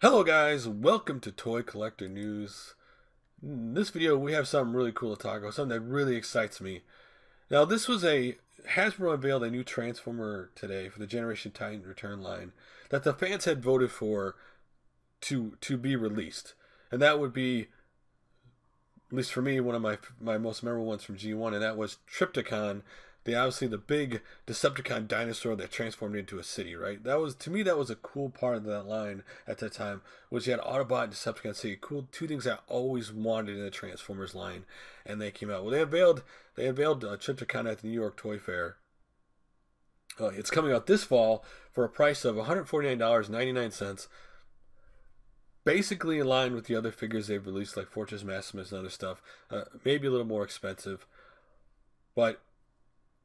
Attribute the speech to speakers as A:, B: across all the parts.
A: Hello guys, welcome to Toy Collector News. In this video we have something really cool to talk about, something that really excites me. Now Hasbro unveiled a new Transformer today for the Generation Titan Return line that the fans had voted for to be released. And that would be, at least for me, one of my most memorable ones from G1, and that was Trypticon, the big Decepticon dinosaur that transformed into a city, right? That was, to me, that was a cool part of that line at that time, was you had Autobot and Decepticon City. Cool, two things I always wanted in the Transformers line, and they came out. Well, they unveiled Trypticon at the New York Toy Fair. It's coming out this fall for a price of $149.99. Basically in line with the other figures they've released, like Fortress Maximus and other stuff. Maybe a little more expensive, but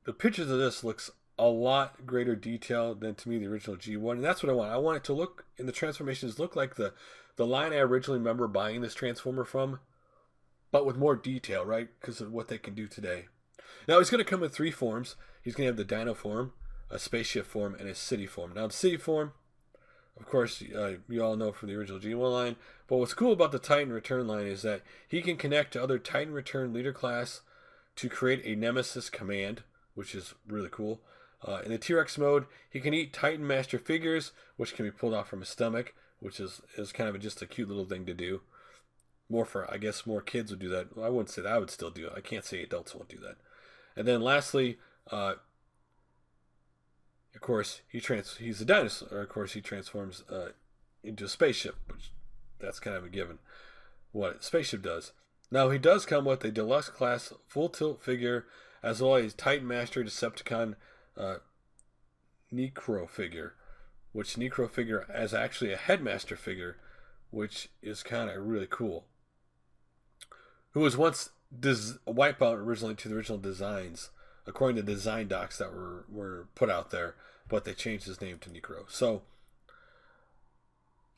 A: the pictures of this looks a lot greater detail than, to me, the original G1, and that's what I want. I want it to look, in the transformations, look like the line I originally remember buying this Transformer from, but with more detail, right? Because of what they can do today. Now he's going to come in three forms. He's going to have the Dino form, a spaceship form, and a city form. Now the city form, of course, you all know from the original G1 line. But what's cool about the Titan Return line is that he can connect to other Titan Return leader class to create a Nemesis command, which is really cool. In the T-Rex mode, he can eat Titan Master figures, which can be pulled off from his stomach, which is kind of just a cute little thing to do. I guess more kids would do that. I wouldn't say that. I would still do it. I can't say adults won't do that. And then lastly, of course, he's a dinosaur. Of course, he transforms into a spaceship, which that's kind of a given. What a spaceship does. Now, he does come with a deluxe class full tilt figure, as well as Titan Master Decepticon Necro figure, which Necro figure is actually a Headmaster figure, which is kind of really cool. Who was once wiped out originally to the original designs, according to design docs that were put out there, but they changed his name to Necro. So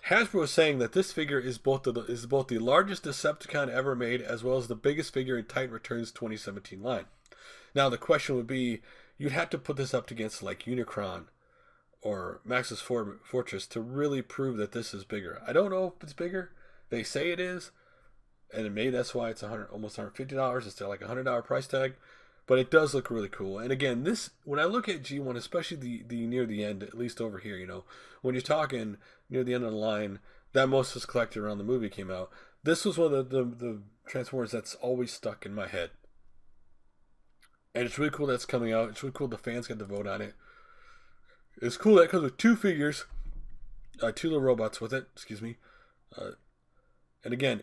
A: Hasbro is saying that this figure is both the largest Decepticon ever made, as well as the biggest figure in Titan Returns 2017 line. Now the question would be, you'd have to put this up against like Unicron or Max's Fortress to really prove that this is bigger. I don't know if it's bigger. They say it is, and maybe that's why it's almost $150 instead of like $100 price tag. But it does look really cool. And again, this, when I look at G1, especially the near the end, at least over here, when you're talking near the end of the line, that most was collected around the movie came out. This was one of the Transformers that's always stuck in my head. And it's really cool that's coming out. It's really cool the fans got to vote on it. It's cool that it comes with two figures, two little robots with it, excuse me. And again,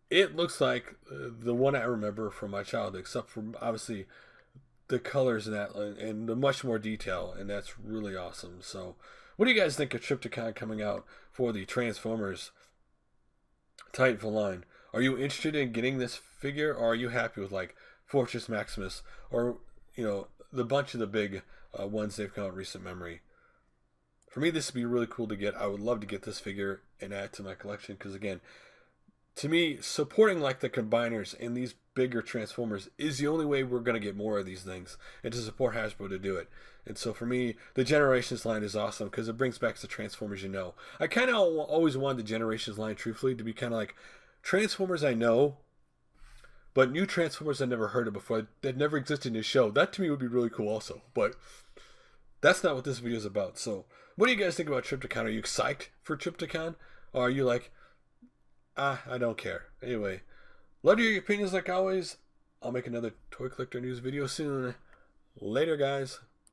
A: it looks like the one I remember from my childhood, except for obviously the colors in that and the much more detail, and that's really awesome. So what do you guys think of Trypticon coming out for the Transformers Titanfall line? Are you interested in getting this figure, or are you happy with like Fortress Maximus, or the bunch of the big ones they've come out in recent memory? For me, this would be really cool to get. I would love to get this figure and add to my collection, because again, to me, supporting like the combiners and these bigger Transformers is the only way we're going to get more of these things, and to support Hasbro to do it. And so for me, the Generations line is awesome because it brings back the Transformers I kind of always wanted the Generations line, truthfully, to be kind of like Transformers I know, but new Transformers I've never heard of before, that never existed in the show. That to me would be really cool also. But that's not what this video is about. So what do you guys think about Trypticon? Are you excited for Trypticon? Or are you like, I don't care? Anyway, love your opinions like always. I'll make another Toy Collector News video soon. Later, guys.